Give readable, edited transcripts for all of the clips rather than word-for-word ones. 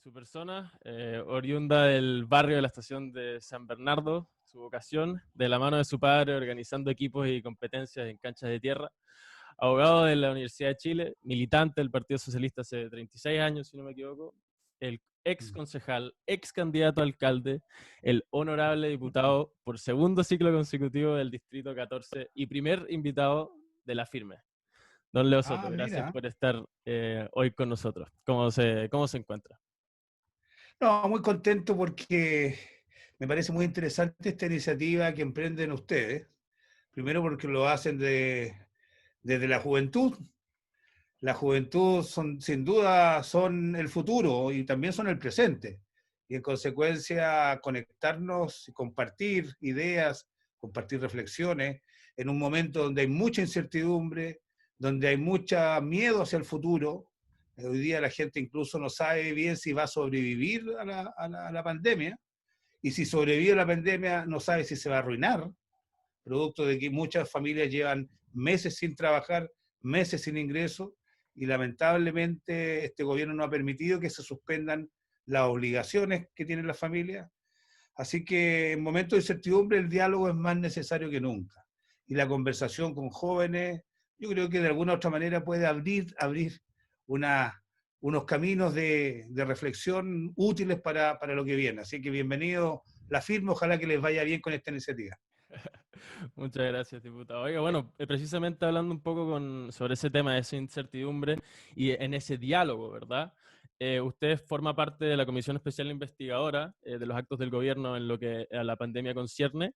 su persona, oriunda del barrio de la estación de San Bernardo, su vocación, de la mano de su padre organizando equipos y competencias en canchas de tierra, abogado de la Universidad de Chile, militante del Partido Socialista hace 36 años, si no me equivoco, el ex concejal, ex candidato a alcalde, el honorable diputado por segundo ciclo consecutivo del Distrito 14 y primer invitado de la firme. Don Leo Soto, gracias Mira. por estar hoy con nosotros. Cómo se encuentra? No, muy contento porque me parece muy interesante esta iniciativa que emprenden ustedes. Primero porque lo hacen desde la juventud. La juventud son, sin duda, son el futuro y también son el presente. Y en consecuencia, conectarnos y compartir ideas, compartir reflexiones en un momento donde hay mucha incertidumbre, donde hay mucho miedo hacia el futuro. Hoy día la gente incluso no sabe bien si va a sobrevivir a la pandemia, y si sobrevive a la pandemia no sabe si se va a arruinar, producto de que muchas familias llevan meses sin trabajar, meses sin ingresos, y lamentablemente este gobierno no ha permitido que se suspendan las obligaciones que tienen las familias. Así que en momentos de incertidumbre el diálogo es más necesario que nunca. Y la conversación con jóvenes, yo creo que de alguna u otra manera puede abrir una, unos caminos de reflexión útiles para lo que viene. Así que bienvenido la firma, ojalá que les vaya bien con esta iniciativa. Muchas gracias, diputado. Oiga, bueno, precisamente hablando un poco sobre ese tema de esa incertidumbre y en ese diálogo, ¿verdad? Usted forma parte de la Comisión Especial Investigadora de los actos del gobierno en lo que a la pandemia concierne.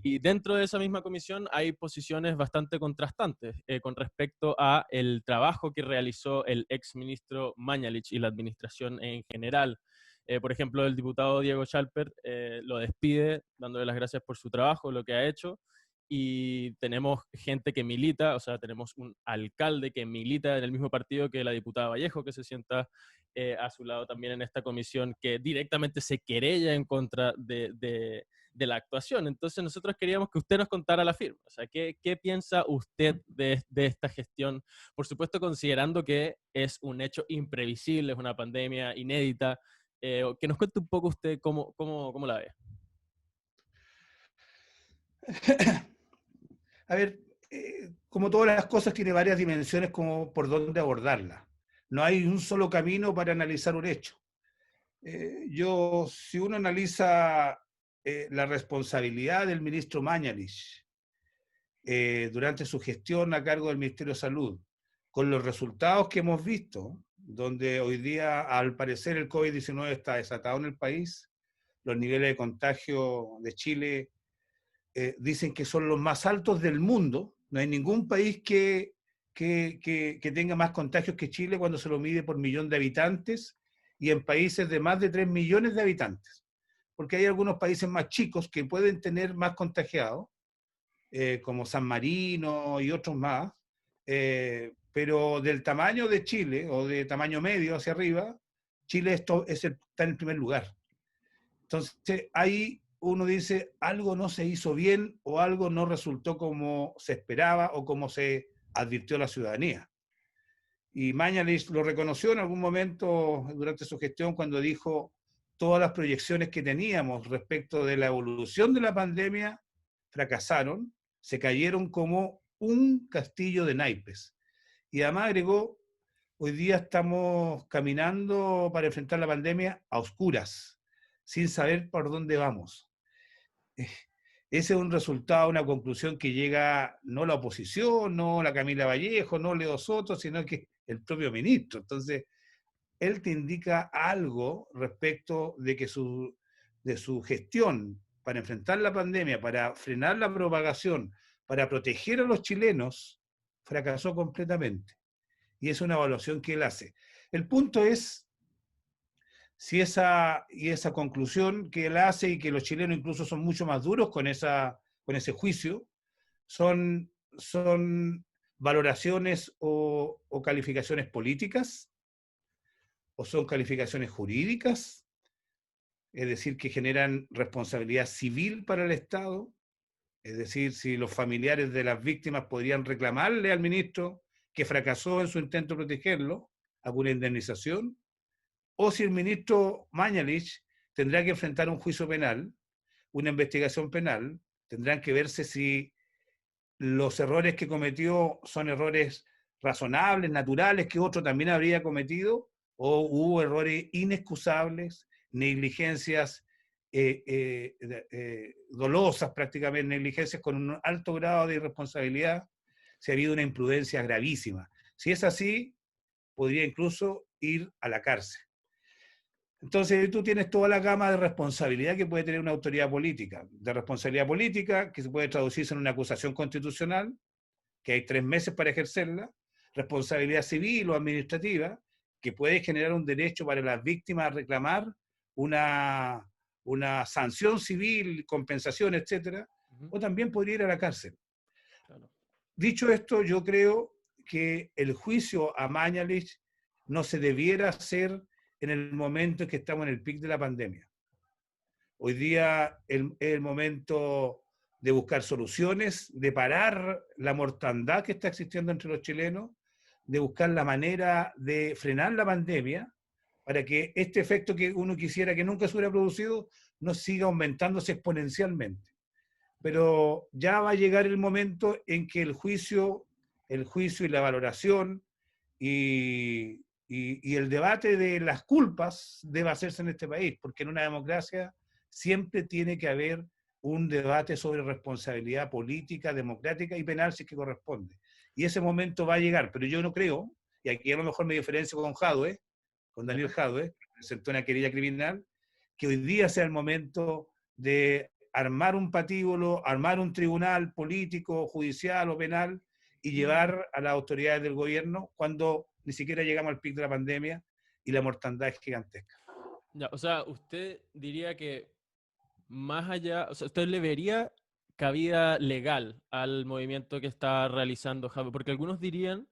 Y dentro de esa misma comisión hay posiciones bastante contrastantes con respecto a el trabajo que realizó el ex ministro Mañalich y la administración en general. Por ejemplo, el diputado Diego Chalper lo despide dándole las gracias por su trabajo, lo que ha hecho, y tenemos gente que milita, o sea, tenemos un alcalde que milita en el mismo partido que la diputada Vallejo, que se sienta a su lado también en esta comisión, que directamente se querella en contra de la actuación. Entonces nosotros queríamos que usted nos contara la firma. O sea, ¿qué piensa usted de esta gestión? Por supuesto, considerando que es un hecho imprevisible, es una pandemia inédita. Que nos cuente un poco usted cómo la ve. A ver, como todas las cosas, tiene varias dimensiones como por dónde abordarlas. No hay un solo camino para analizar un hecho. Si uno analiza la responsabilidad del ministro Mañalich durante su gestión a cargo del Ministerio de Salud, con los resultados que hemos visto, donde hoy día al parecer el COVID-19 está desatado en el país, los niveles de contagio de Chile dicen que son los más altos del mundo. No hay ningún país que tenga más contagios que Chile cuando se lo mide por millón de habitantes, y en países de más de 3 millones de habitantes. Porque hay algunos países más chicos que pueden tener más contagiados, como San Marino y otros más, pero del tamaño de Chile o de tamaño medio hacia arriba, Chile está en el primer lugar. Entonces, ahí uno dice, algo no se hizo bien o algo no resultó como se esperaba o como se advirtió a la ciudadanía. Y Mañalich lo reconoció en algún momento durante su gestión cuando dijo, todas las proyecciones que teníamos respecto de la evolución de la pandemia fracasaron, se cayeron como un castillo de naipes. Y además agregó, hoy día estamos caminando para enfrentar la pandemia a oscuras, sin saber por dónde vamos. Ese es un resultado, una conclusión que llega no la oposición, no la Camila Vallejo, no Leo Soto, sino que el propio ministro. Entonces, él te indica algo respecto de su gestión para enfrentar la pandemia, para frenar la propagación, para proteger a los chilenos, fracasó completamente. Y es una evaluación que él hace. El punto es si esa conclusión que él hace, y que los chilenos incluso son mucho más duros con ese juicio, son valoraciones o calificaciones políticas, o son calificaciones jurídicas, es decir, que generan responsabilidad civil para el Estado, es decir, si los familiares de las víctimas podrían reclamarle al ministro que fracasó en su intento de protegerlo alguna indemnización, o si el ministro Mañalich tendrá que enfrentar un juicio penal, una investigación penal, tendrán que verse si los errores que cometió son errores razonables, naturales, que otro también habría cometido, o hubo errores inexcusables, negligencias dolosas prácticamente, negligencias con un alto grado de irresponsabilidad, si ha habido una imprudencia gravísima. Si es así, podría incluso ir a la cárcel. Entonces tú tienes toda la gama de responsabilidad que puede tener una autoridad política, de responsabilidad política que se puede traducirse en una acusación constitucional, que hay 3 meses para ejercerla, responsabilidad civil o administrativa, que puede generar un derecho para las víctimas a reclamar una, una sanción civil, compensación, etcétera, o también podría ir a la cárcel. Claro. Dicho esto, yo creo que el juicio a Mañalich no se debiera hacer en el momento en que estamos en el pic de la pandemia. Hoy día es el momento de buscar soluciones, de parar la mortandad que está existiendo entre los chilenos, de buscar la manera de frenar la pandemia para que este efecto que uno quisiera que nunca se hubiera producido no siga aumentándose exponencialmente. Pero ya va a llegar el momento en que el juicio y la valoración y el debate de las culpas debe hacerse en este país, porque en una democracia siempre tiene que haber un debate sobre responsabilidad política, democrática y penal si es que corresponde. Y ese momento va a llegar, pero yo no creo, y aquí a lo mejor me diferencio con Jadwe, con Daniel Jadwe, que presentó una querella criminal, que hoy día sea el momento de armar un patíbulo, armar un tribunal político, judicial o penal y llevar a las autoridades del gobierno cuando ni siquiera llegamos al pic de la pandemia y la mortandad es gigantesca. Ya, o sea, usted diría que más allá, o sea, usted le vería cabida legal al movimiento que está realizando Jadwe, porque algunos dirían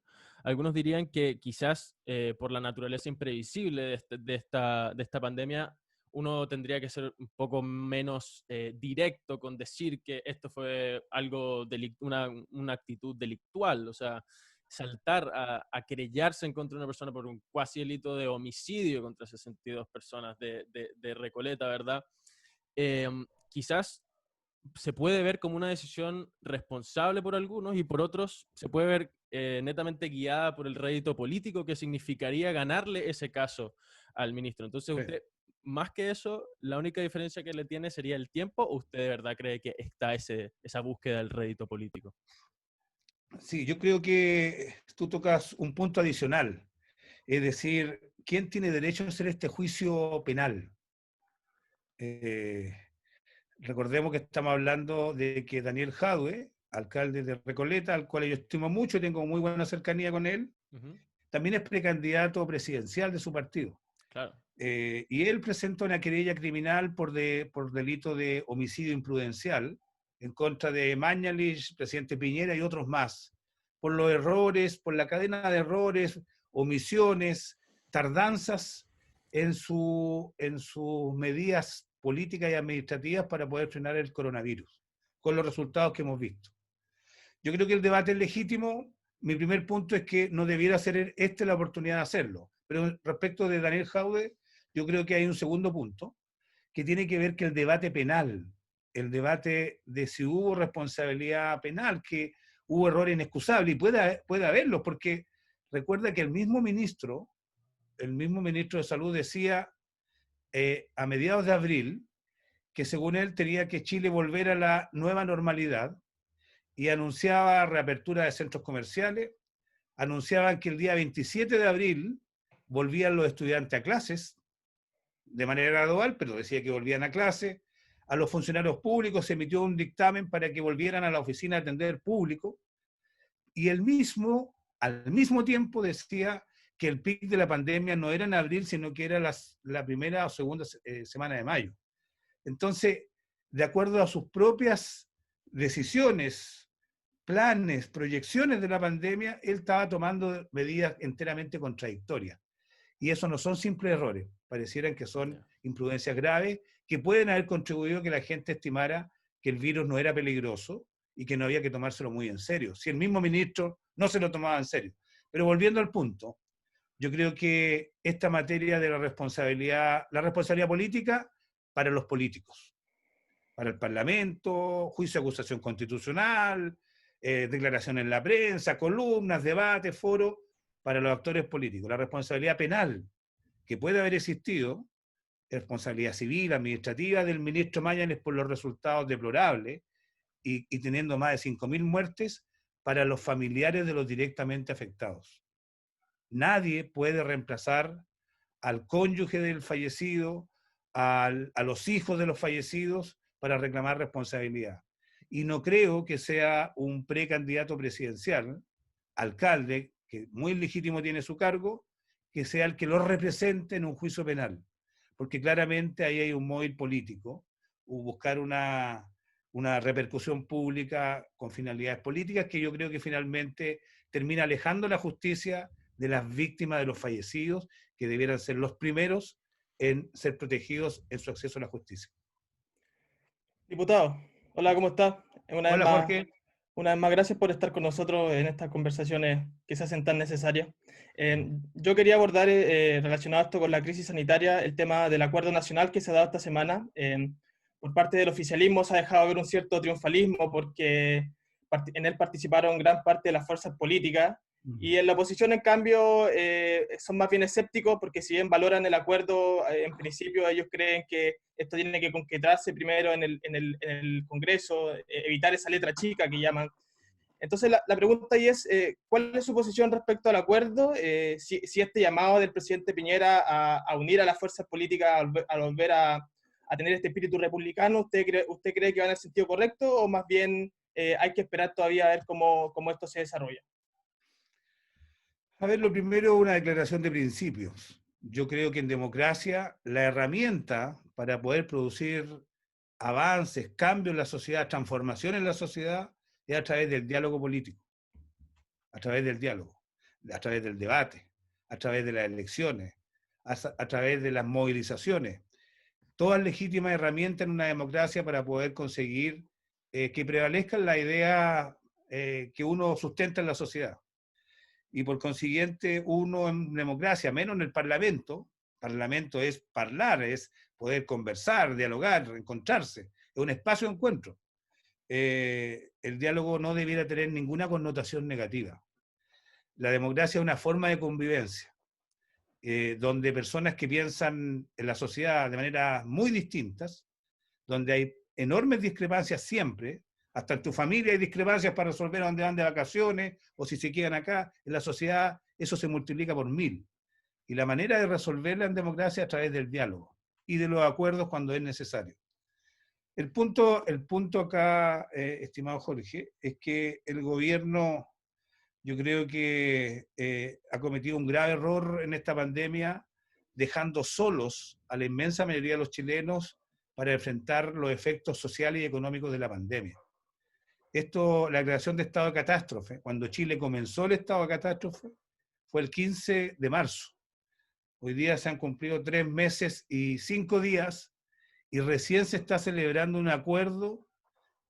que quizás por la naturaleza imprevisible de esta pandemia, uno tendría que ser un poco menos directo con decir que esto fue algo, una actitud delictual, o sea, saltar a querellarse en contra de una persona por un cuasi delito de homicidio contra 62 personas de Recoleta, ¿verdad? eh, Quizás se puede ver como una decisión responsable por algunos y por otros se puede ver netamente guiada por el rédito político que significaría ganarle ese caso al ministro. Entonces usted, más que eso, la única diferencia que le tiene sería el tiempo, ¿o usted de verdad cree que está esa búsqueda del rédito político? Sí, yo creo que tú tocas un punto adicional, es decir, ¿quién tiene derecho a hacer este juicio penal? Eh, Recordemos que estamos hablando de que Daniel Jadwe, alcalde de Recoleta, al cual yo estimo mucho y tengo muy buena cercanía con él, también es precandidato presidencial de su partido. Claro. Y él presenta una querella criminal por delito de homicidio imprudencial en contra de Mañalich, presidente Piñera y otros más, por los errores, por la cadena de errores, omisiones, tardanzas en sus medidas políticas y administrativas para poder frenar el coronavirus, con los resultados que hemos visto. Yo creo que el debate es legítimo. Mi primer punto es que no debiera ser esta la oportunidad de hacerlo. Pero respecto de Daniel Jaude, yo creo que hay un segundo punto, que tiene que ver que el debate penal, el debate de si hubo responsabilidad penal, que hubo errores inexcusables, y puede haberlos, porque recuerda que el mismo ministro de Salud decía a mediados de abril que según él tenía que Chile volver a la nueva normalidad y anunciaba reapertura de centros comerciales, anunciaban que el día 27 de abril volvían los estudiantes a clases de manera gradual, pero decía que volvían a clase. A los funcionarios públicos se emitió un dictamen para que volvieran a la oficina a atender público, y al mismo tiempo decía que el pic de la pandemia no era en abril, sino que era la primera o segunda semana de mayo. Entonces, de acuerdo a sus propias decisiones, planes, proyecciones de la pandemia, él estaba tomando medidas enteramente contradictorias. Y eso no son simples errores, parecieran que son imprudencias graves que pueden haber contribuido a que la gente estimara que el virus no era peligroso y que no había que tomárselo muy en serio. Si el mismo ministro no se lo tomaba en serio. Pero volviendo al punto, Yo creo que esta materia de la responsabilidad política para los políticos, para el Parlamento, juicio de acusación constitucional, declaración en la prensa, columnas, debates, foros, para los actores políticos. La responsabilidad penal que puede haber existido, responsabilidad civil, administrativa del ministro Mañalich por los resultados deplorables y teniendo más de 5.000 muertes para los familiares de los directamente afectados. Nadie puede reemplazar al cónyuge del fallecido, a los hijos de los fallecidos para reclamar responsabilidad. Y no creo que sea un precandidato presidencial, alcalde, que muy legítimo tiene su cargo, que sea el que lo represente en un juicio penal. Porque claramente ahí hay un móvil político, buscar una repercusión pública con finalidades políticas que yo creo que finalmente termina alejando la justicia de las víctimas de los fallecidos, que debieran ser los primeros en ser protegidos en su acceso a la justicia. Diputado, hola, ¿cómo está? Hola Jorge. Una vez más, gracias por estar con nosotros en estas conversaciones que se hacen tan necesarias. Yo quería abordar, relacionado esto con la crisis sanitaria, el tema del acuerdo nacional que se ha dado esta semana. Por parte del oficialismo se ha dejado ver un cierto triunfalismo porque en él participaron gran parte de las fuerzas políticas. Y en la oposición, en cambio, son más bien escépticos porque si bien valoran el acuerdo, en principio ellos creen que esto tiene que concretarse primero en el Congreso, evitar esa letra chica que llaman. Entonces la pregunta ahí es, ¿cuál es su posición respecto al acuerdo? Si este llamado del presidente Piñera a unir a las fuerzas políticas, a volver a tener este espíritu republicano, ¿usted cree que va en el sentido correcto o más bien hay que esperar todavía a ver cómo esto se desarrolla? A ver, lo primero, una declaración de principios. Yo creo que en democracia la herramienta para poder producir avances, cambios en la sociedad, transformación en la sociedad, es a través del diálogo político, a través del diálogo, a través del debate, a través de las elecciones, a través de las movilizaciones. Todas legítimas herramientas en una democracia para poder conseguir que prevalezcan las ideas que uno sustenta en la sociedad. Y por consiguiente, uno en democracia, menos en el Parlamento es hablar, es poder conversar, dialogar, encontrarse, es un espacio de encuentro. El diálogo no debiera tener ninguna connotación negativa. La democracia es una forma de convivencia, donde personas que piensan en la sociedad de maneras muy distintas, donde hay enormes discrepancias siempre, hasta en tu familia hay discrepancias para resolver a dónde van de vacaciones o si se quedan acá, en la sociedad eso se multiplica por 1000. Y la manera de resolverla en democracia es a través del diálogo y de los acuerdos cuando es necesario. El punto acá, estimado Jorge, es que el gobierno, yo creo que ha cometido un grave error en esta pandemia, dejando solos a la inmensa mayoría de los chilenos para enfrentar los efectos sociales y económicos de la pandemia. La declaración de estado de catástrofe, cuando Chile comenzó el estado de catástrofe, fue el 15 de marzo. Hoy día se han cumplido 3 meses y 5 días y recién se está celebrando un acuerdo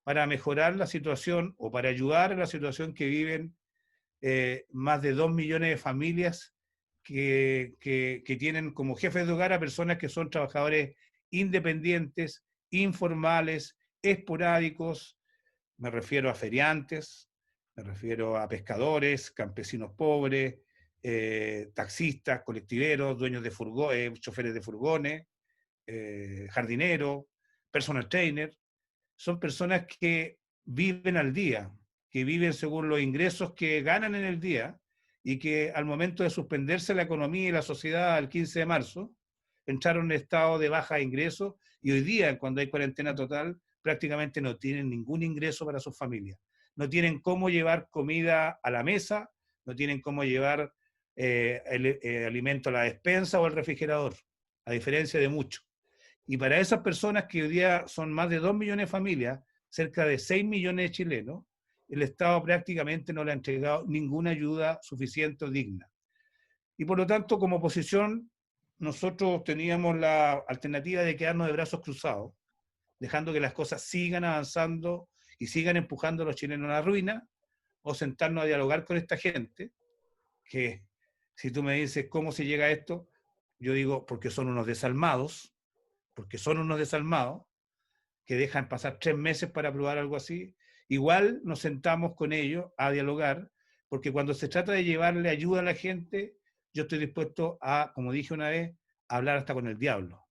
para mejorar la situación o para ayudar a la situación que viven más de 2 millones de familias que tienen como jefes de hogar a personas que son trabajadores independientes, informales, esporádicos. Me refiero a feriantes, me refiero a pescadores, campesinos pobres, taxistas, colectiveros, dueños de furgones, choferes de furgones, jardineros, personal trainer. Son personas que viven al día, que viven según los ingresos que ganan en el día y que al momento de suspenderse la economía y la sociedad el 15 de marzo, entraron en estado de baja ingresos y hoy día, cuando hay cuarentena total, prácticamente no tienen ningún ingreso para sus familias. No tienen cómo llevar comida a la mesa, no tienen cómo llevar alimento a la despensa o al refrigerador, a diferencia de muchos. Y para esas personas que hoy día son más de 2 millones de familias, cerca de 6 millones de chilenos, el Estado prácticamente no le ha entregado ninguna ayuda suficiente o digna. Y por lo tanto, como oposición, nosotros teníamos la alternativa de quedarnos de brazos cruzados, dejando que las cosas sigan avanzando y sigan empujando a los chilenos a la ruina, o sentarnos a dialogar con esta gente, que Si tú me dices cómo se llega a esto, yo digo porque son unos desalmados que dejan pasar 3 meses para aprobar algo así. Igual nos sentamos con ellos a dialogar, porque cuando se trata de llevarle ayuda a la gente, yo estoy dispuesto a, como dije una vez, a hablar hasta con el diablo.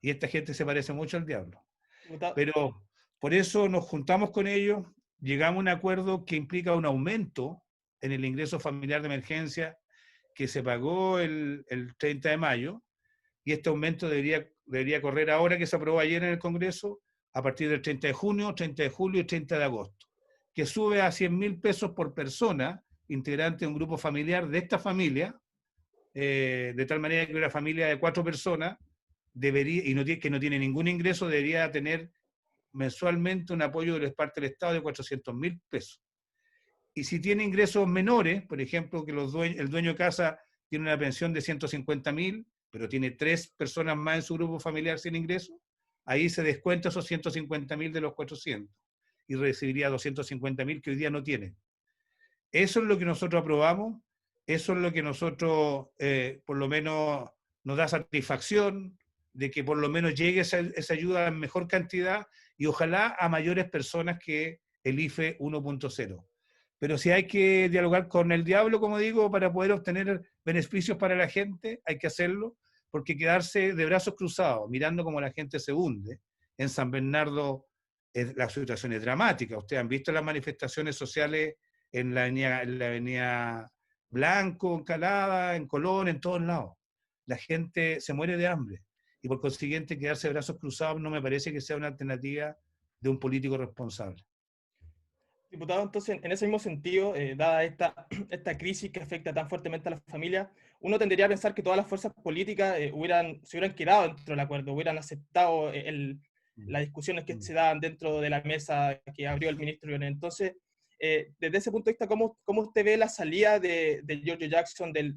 Y esta gente se parece mucho al diablo. Diputado, Pero por eso nos juntamos con ellos, llegamos a un acuerdo que implica un aumento en el ingreso familiar de emergencia que se pagó el 30 de mayo, y este aumento debería correr ahora, que se aprobó ayer en el Congreso, a partir del 30 de junio, 30 de julio y 30 de agosto, que sube a 100.000 pesos por persona, integrante de un grupo familiar de esta familia, de tal manera que una familia de 4 personas debería, y no tiene, que no tiene ningún ingreso, debería tener mensualmente un apoyo de parte del Estado de 400.000 pesos. Y si tiene ingresos menores, por ejemplo, que el dueño de casa tiene una pensión de 150.000, pero tiene 3 personas más en su grupo familiar sin ingresos, ahí se descuenta esos 150.000 de los 400 y recibiría 250.000 que hoy día no tiene. Eso es lo que nosotros aprobamos, eso es lo que nosotros, por lo menos, nos da satisfacción de que por lo menos llegue esa ayuda en mejor cantidad y ojalá a mayores personas que el IFE 1.0. Pero si hay que dialogar con el diablo, como digo, para poder obtener beneficios para la gente, hay que hacerlo, porque quedarse de brazos cruzados, mirando cómo la gente se hunde, en San Bernardo la situación es dramática. Ustedes han visto las manifestaciones sociales en la avenida Blanco, en Calada, en Colón, en todos lados. La gente se muere de hambre y por consiguiente quedarse de brazos cruzados no me parece que sea una alternativa de un político responsable. diputado, entonces, en ese mismo sentido, dada esta crisis que afecta tan fuertemente a las familias, uno tendería a pensar que todas las fuerzas políticas se hubieran quedado dentro del acuerdo, hubieran aceptado las discusiones que se daban dentro de la mesa que abrió el ministro Leonel. Entonces, desde ese punto de vista, ¿cómo usted ve la salida de Giorgio Jackson del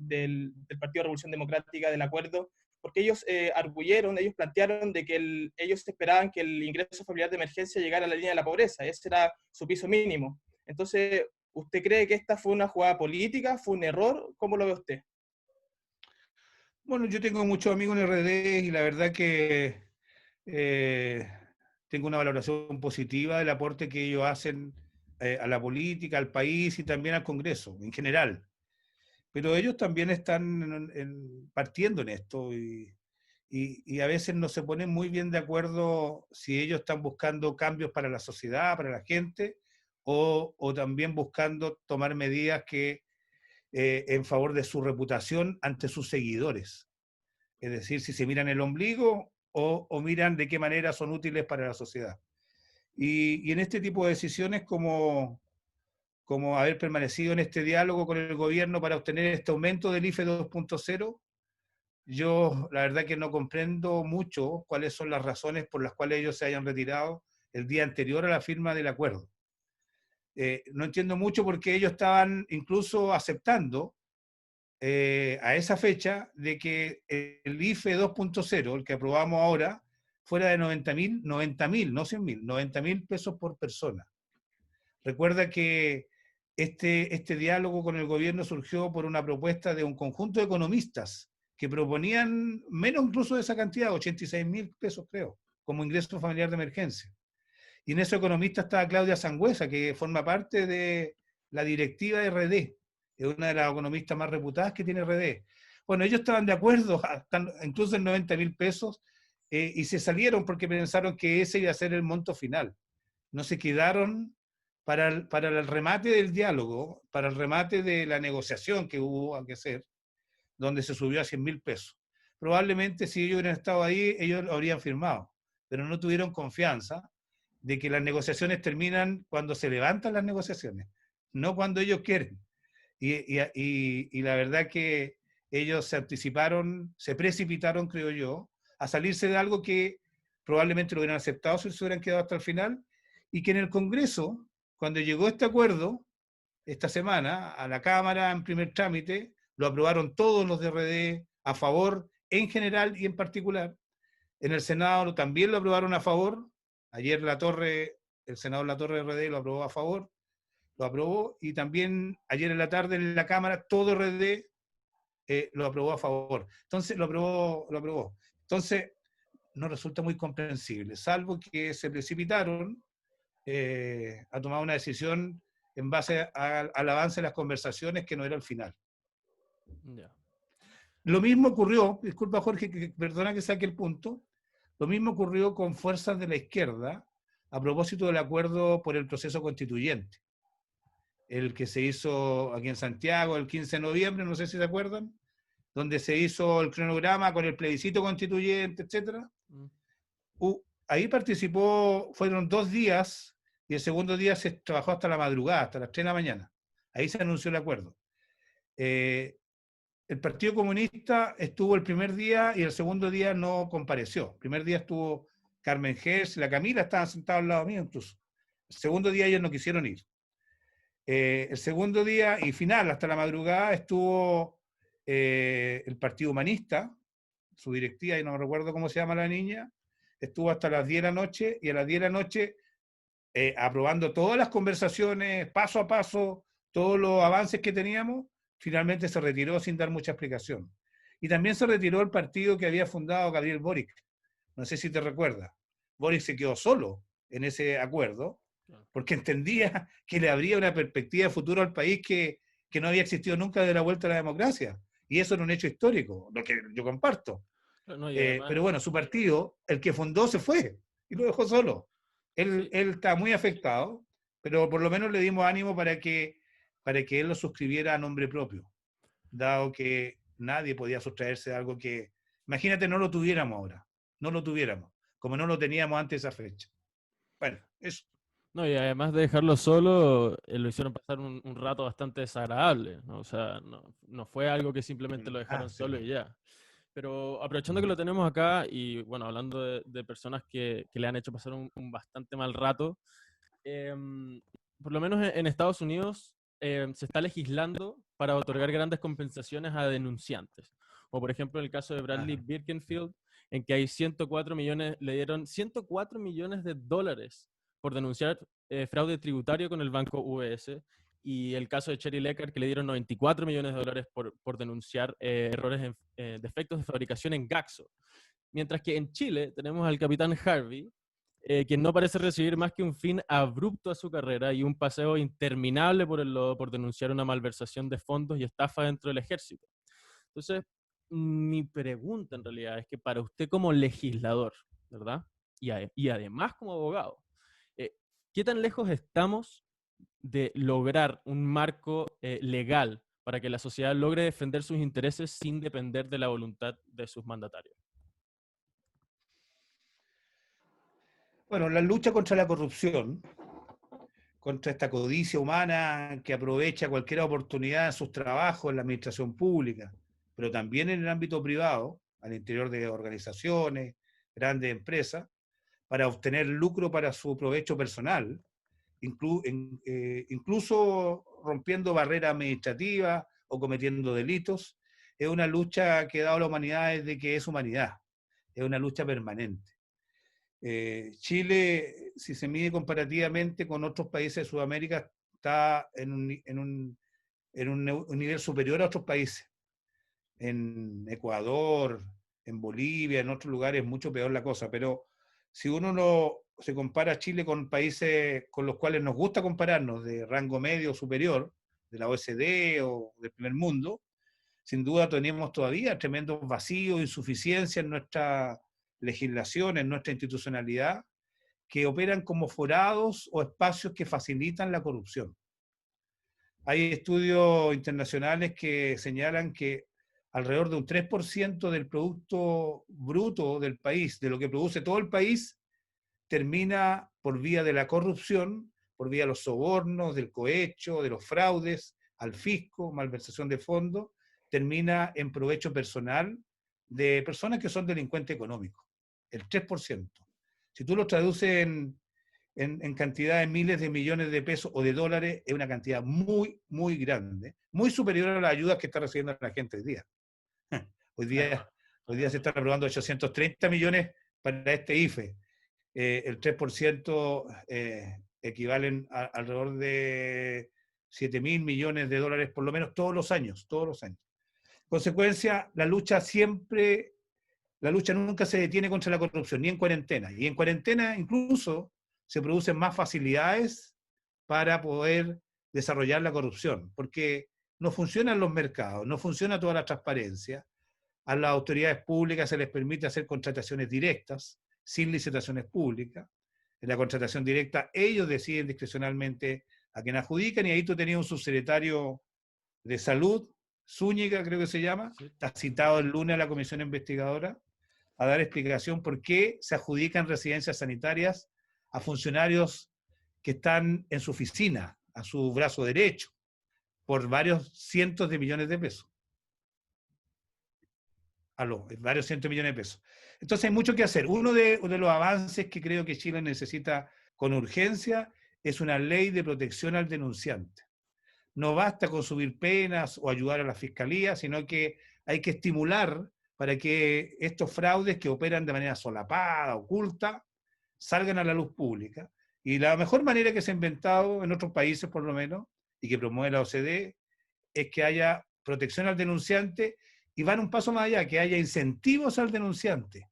Partido de Revolución Democrática del acuerdo? Porque ellos ellos plantearon de que ellos esperaban que el ingreso familiar de emergencia llegara a la línea de la pobreza, ese era su piso mínimo. Entonces, ¿usted cree que esta fue una jugada política, fue un error? ¿Cómo lo ve usted? Bueno, yo tengo muchos amigos en RD y la verdad que eh, tengo una valoración positiva del aporte que ellos hacen a la política, al país y también al Congreso en general. Pero ellos también están partiendo en esto y a veces no se ponen muy bien de acuerdo si ellos están buscando cambios para la sociedad, para la gente, o también buscando tomar medidas que en favor de su reputación ante sus seguidores. Es decir, si se miran el ombligo o miran de qué manera son útiles para la sociedad. Y en este tipo de decisiones, como haber permanecido en este diálogo con el gobierno para obtener este aumento del IFE 2.0, yo la verdad que no comprendo mucho cuáles son las razones por las cuales ellos se hayan retirado el día anterior a la firma del acuerdo. No entiendo mucho porque ellos estaban incluso aceptando a esa fecha de que el IFE 2.0, el que aprobamos ahora, fuera de 90.000, no 100.000, 90.000 pesos por persona. Recuerda que este diálogo con el gobierno surgió por una propuesta de un conjunto de economistas que proponían menos incluso de esa cantidad, 86.000 pesos creo, como ingreso familiar de emergencia. Y en esos economistas estaba Claudia Sangüesa, que forma parte de la directiva de RD, es una de las economistas más reputadas que tiene RD. Bueno, ellos estaban de acuerdo, incluso en 90.000 pesos, y se salieron porque pensaron que ese iba a ser el monto final. No se quedaron para el remate del diálogo, para el remate de la negociación que hubo que hacer, donde se subió a 100.000 pesos. Probablemente si ellos hubieran estado ahí, ellos lo habrían firmado, pero no tuvieron confianza de que las negociaciones terminan cuando se levantan las negociaciones, no cuando ellos quieren. Y la verdad que ellos se anticiparon, se precipitaron, creo yo, a salirse de algo que probablemente lo hubieran aceptado si se hubieran quedado hasta el final, y que en el Congreso, cuando llegó este acuerdo, esta semana, a la Cámara en primer trámite, lo aprobaron todos los de RD a favor, en general y en particular. En el Senado también lo aprobaron a favor. Ayer el senador Latorre de RD lo aprobó a favor, lo aprobó, y también ayer en la tarde en la Cámara todo RD lo aprobó a favor. Entonces, lo aprobó. Entonces, no resulta muy comprensible, salvo que se precipitaron a tomar una decisión en base al avance de las conversaciones que no era el final. Ya. Lo mismo ocurrió, disculpa Jorge, perdona que saque el punto, lo mismo ocurrió con fuerzas de la izquierda a propósito del acuerdo por el proceso constituyente, el que se hizo aquí en Santiago el 15 de noviembre, no sé si se acuerdan, donde se hizo el cronograma con el plebiscito constituyente, etc. Ahí participó, fueron 2 días, y el segundo día se trabajó hasta la madrugada, hasta las 3 de la mañana. Ahí se anunció el acuerdo. El Partido Comunista estuvo el primer día y el segundo día no compareció. El primer día estuvo Carmen Gers, la Camila estaban sentados al lado mío incluso. El segundo día ellos no quisieron ir. El segundo día y final, hasta la madrugada, estuvo el Partido Humanista, su directiva, y no me recuerdo cómo se llama la niña, estuvo hasta las 10 de la noche, y a las 10 de la noche, aprobando todas las conversaciones, paso a paso, todos los avances que teníamos, finalmente se retiró sin dar mucha explicación. Y también se retiró el partido que había fundado Gabriel Boric. No sé si te recuerdas. Boric se quedó solo en ese acuerdo, porque entendía que le abría una perspectiva de futuro al país que no había existido nunca desde la vuelta a la democracia. Y eso era un hecho histórico, lo que yo comparto. No, y además, pero bueno, su partido, el que fundó, se fue y lo dejó solo. Él está muy afectado, pero por lo menos le dimos ánimo para que él lo suscribiera a nombre propio, dado que nadie podía sustraerse de algo que, imagínate, no lo tuviéramos ahora, no lo tuviéramos, como no lo teníamos antes de esa fecha. Bueno, eso. no, y además de dejarlo solo, lo hicieron pasar un rato bastante desagradable, ¿no? O sea, no fue algo que simplemente lo dejaron Sí. solo y ya. Pero aprovechando que lo tenemos acá y bueno, hablando de personas que le han hecho pasar un bastante mal rato, por lo menos en Estados Unidos se está legislando para otorgar grandes compensaciones a denunciantes. O por ejemplo en el caso de Bradley Birkenfield, en que hay 104 millones, le dieron 104 millones de dólares por denunciar fraude tributario con el banco UBS. Y el caso de Cherry Lecker, que le dieron 94 millones de dólares por denunciar errores, defectos de fabricación en Gaxo. Mientras que en Chile tenemos al capitán Harvey, quien no parece recibir más que un fin abrupto a su carrera y un paseo interminable por el lodo por denunciar una malversación de fondos y estafa dentro del ejército. Entonces, mi pregunta en realidad es que para usted como legislador, ¿verdad? Y además como abogado, ¿qué tan lejos estamos de lograr un marco legal para que la sociedad logre defender sus intereses sin depender de la voluntad de sus mandatarios? Bueno, la lucha contra la corrupción, contra esta codicia humana que aprovecha cualquier oportunidad en sus trabajos en la administración pública, pero también en el ámbito privado, al interior de organizaciones, grandes empresas, para obtener lucro para su provecho personal, incluso rompiendo barreras administrativas o cometiendo delitos, es una lucha que ha dado a la humanidad desde que es humanidad, es una lucha permanente. Chile, si se mide comparativamente con otros países de Sudamérica, está en un nivel superior a otros países. En Ecuador, en Bolivia, en otros lugares, mucho peor la cosa. Pero si uno se compara a Chile con países con los cuales nos gusta compararnos, de rango medio superior, de la OECD o del primer mundo, sin duda tenemos todavía tremendos vacíos, insuficiencias en nuestra legislación, en nuestra institucionalidad, que operan como forados o espacios que facilitan la corrupción. Hay estudios internacionales que señalan que alrededor de un 3% del producto bruto del país, de lo que produce todo el país, termina por vía de la corrupción, por vía de los sobornos, del cohecho, de los fraudes al fisco, malversación de fondos, termina en provecho personal de personas que son delincuentes económicos, el 3%. Si tú lo traduces en cantidad de miles de millones de pesos o de dólares, es una cantidad muy, muy grande, muy superior a las ayudas que está recibiendo la gente hoy día. Hoy día se están aprobando 830 millones para este IFE. El 3% equivalen a alrededor de 7.000 millones de dólares por lo menos todos los años, todos los años. consecuencia, la lucha nunca se detiene contra la corrupción, ni en cuarentena. Y en cuarentena incluso se producen más facilidades para poder desarrollar la corrupción, porque no funcionan los mercados, no funciona toda la transparencia. A las autoridades públicas se les permite hacer contrataciones directas, sin licitaciones públicas. En la contratación directa ellos deciden discrecionalmente a quién adjudican, y ahí tú tenías un subsecretario de Salud, Zúñiga creo que se llama, Sí. está citado el lunes a la comisión investigadora a dar explicación por qué se adjudican residencias sanitarias a funcionarios que están en su oficina, a su brazo derecho, por varios cientos de millones de pesos. Varios cientos de millones de pesos. Entonces hay mucho que hacer. Uno de los avances que creo que Chile necesita con urgencia es una ley de protección al denunciante. No basta con subir penas o ayudar a la fiscalía, sino que hay que estimular para que estos fraudes que operan de manera solapada, oculta, salgan a la luz pública. Y la mejor manera que se ha inventado en otros países, por lo menos, y que promueve la OCDE, es que haya protección al denunciante, y van un paso más allá, que haya incentivos al denunciante.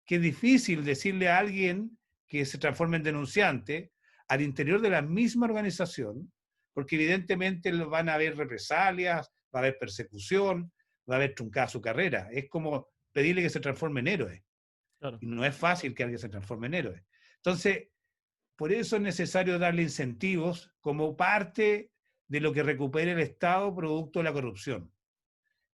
Que es difícil decirle a alguien que se transforme en denunciante al interior de la misma organización, porque evidentemente van a haber represalias, va a haber persecución, va a haber truncada su carrera. Es como pedirle que se transforme en héroe. Claro. Y no es fácil que alguien se transforme en héroe. Entonces, por eso es necesario darle incentivos como parte de lo que recupere el Estado producto de la corrupción.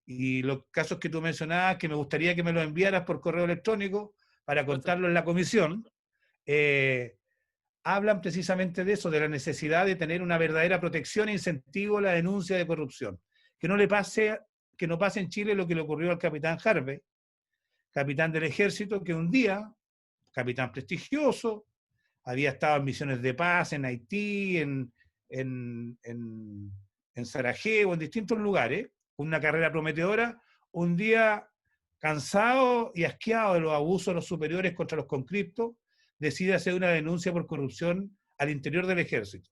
Y los casos que tú mencionabas, que me gustaría que me los enviaras por correo electrónico para contarlo en la comisión, hablan precisamente de eso, de la necesidad de tener una verdadera protección e incentivo a la denuncia de corrupción. Que no pase en Chile lo que le ocurrió al capitán Harvey, capitán del ejército, que un día, capitán prestigioso, había estado en misiones de paz en Haití, en Sarajevo, en distintos lugares, con una carrera prometedora, un día cansado y asqueado de los abusos de los superiores contra los conscriptos, decide hacer una denuncia por corrupción al interior del ejército.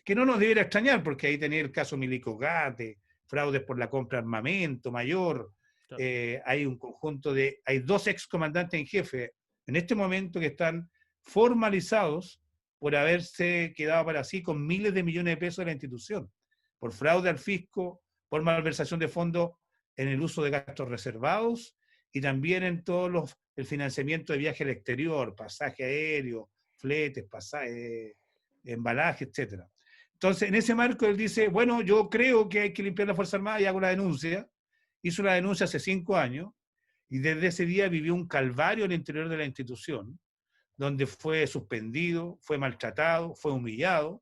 Que no nos debiera extrañar, porque ahí tenía el caso Milico Gate, fraudes por la compra de armamento mayor, Claro. hay un conjunto hay 2 excomandantes en jefe en este momento que están formalizados por haberse quedado para sí con miles de millones de pesos de la institución, por fraude al fisco, por malversación de fondos en el uso de gastos reservados y también en el financiamiento de viaje al exterior, pasaje aéreo, fletes, embalaje, etc. Entonces, en ese marco él dice, bueno, yo creo que hay que limpiar la Fuerza Armada y hago la denuncia. Hizo la denuncia hace 5 años y desde ese día vivió un calvario al interior de la institución, donde fue suspendido, fue maltratado, fue humillado,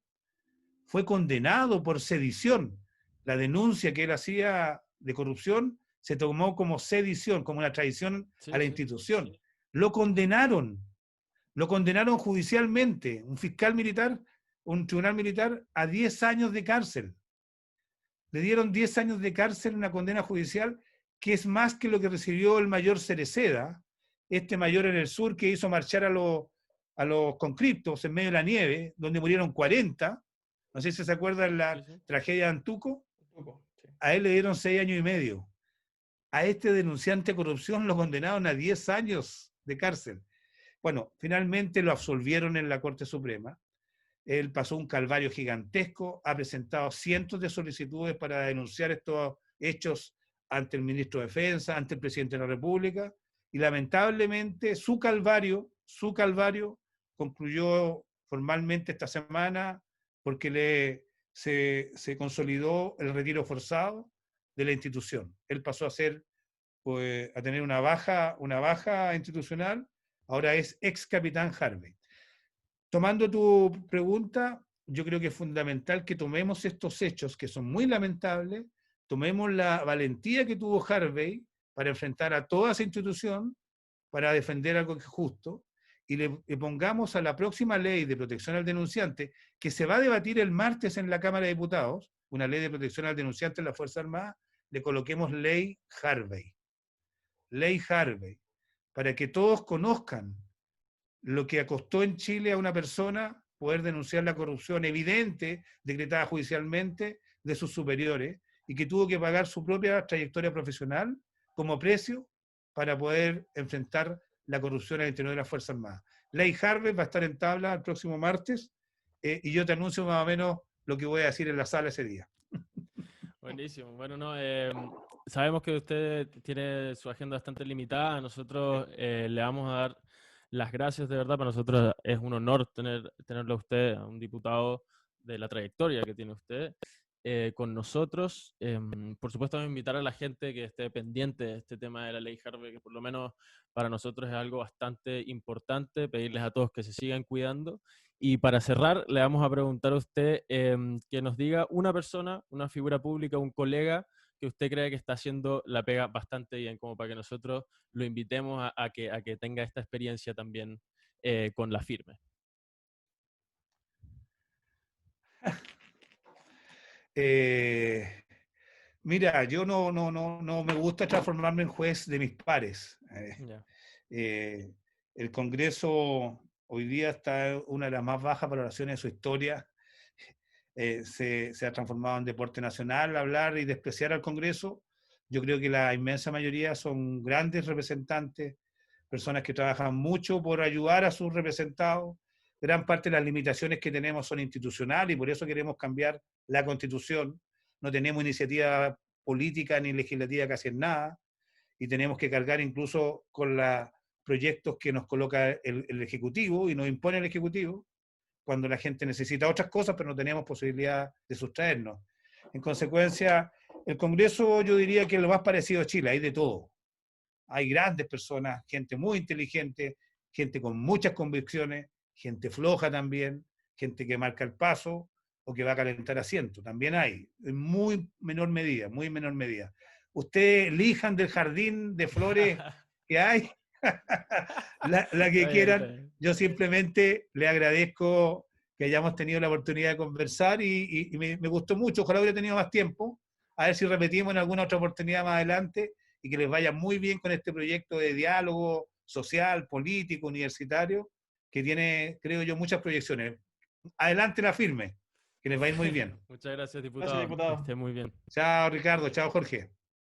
fue condenado por sedición. La denuncia que él hacía de corrupción se tomó como sedición, como una traición a la institución. Lo condenaron judicialmente, un fiscal militar, un tribunal militar, a 10 años de cárcel. Le dieron 10 años de cárcel, una condena judicial, que es más que lo que recibió el mayor Cereceda, este mayor en el sur que hizo marchar a los conscriptos en medio de la nieve, donde murieron 40. No sé si se acuerdan la tragedia de Antuco. A él le dieron 6 años y medio. A este denunciante de corrupción lo condenaron a 10 años de cárcel. Bueno, finalmente lo absolvieron en la Corte Suprema. Él pasó un calvario gigantesco, ha presentado cientos de solicitudes para denunciar estos hechos ante el ministro de Defensa, ante el presidente de la República, y lamentablemente su calvario concluyó formalmente esta semana porque se consolidó el retiro forzado de la institución. Él pasó a tener una baja institucional, ahora es ex capitán Harvey. Tomando tu pregunta, yo creo que es fundamental que tomemos estos hechos que son muy lamentables, tomemos la valentía que tuvo Harvey para enfrentar a toda esa institución, para defender algo que es justo, y le pongamos a la próxima ley de protección al denunciante, que se va a debatir el martes en la Cámara de Diputados, una ley de protección al denunciante en la Fuerza Armada, le coloquemos ley Harvey. Ley Harvey, para que todos conozcan lo que costó en Chile a una persona poder denunciar la corrupción evidente, decretada judicialmente, de sus superiores, y que tuvo que pagar su propia trayectoria profesional como precio para poder enfrentar la corrupción al interior de las Fuerzas Armadas. Ley Harvey va a estar en tabla el próximo martes y yo te anuncio más o menos lo que voy a decir en la sala ese día. Buenísimo. Bueno, no, sabemos que usted tiene su agenda bastante limitada. Nosotros le vamos a dar las gracias de verdad. Para nosotros es un honor tenerlo a usted, a un diputado de la trayectoria que tiene usted, con nosotros. Por supuesto, vamos a invitar a la gente que esté pendiente de este tema de la ley Harvey, que por lo menos para nosotros es algo bastante importante, pedirles a todos que se sigan cuidando. Y para cerrar, le vamos a preguntar a usted que nos diga una persona, una figura pública, un colega que usted cree que está haciendo la pega bastante bien, como para que nosotros lo invitemos a que tenga esta experiencia también con la firme. Mira, yo no me gusta transformarme en juez de mis pares. Yeah. El Congreso hoy día está en una de las más bajas valoraciones de su historia. Se ha transformado en deporte nacional hablar y despreciar al Congreso. Yo creo que la inmensa mayoría son grandes representantes, personas que trabajan mucho por ayudar a sus representados. Gran parte de las limitaciones que tenemos son institucionales y por eso queremos cambiar la Constitución. No tenemos iniciativa política ni legislativa casi en nada y tenemos que cargar incluso con los proyectos que nos coloca el Ejecutivo y nos impone el Ejecutivo cuando la gente necesita otras cosas, pero no tenemos posibilidad de sustraernos. En consecuencia, el Congreso yo diría que es lo más parecido a Chile, hay de todo. Hay grandes personas, gente muy inteligente, gente con muchas convicciones, gente floja también, gente que marca el paso o que va a calentar asiento, también hay, en muy menor medida, muy menor medida. Ustedes elijan del jardín de flores que hay, la que quieran. Yo simplemente le agradezco que hayamos tenido la oportunidad de conversar y me gustó mucho, ojalá hubiera tenido más tiempo, a ver si repetimos en alguna otra oportunidad más adelante y que les vaya muy bien con este proyecto de diálogo social, político, universitario, que tiene, creo yo, muchas proyecciones. Adelante la firme, que les va a ir muy bien. Muchas gracias, diputado. Gracias, diputado. Que esté muy bien. Chao, Ricardo. Chao, Jorge.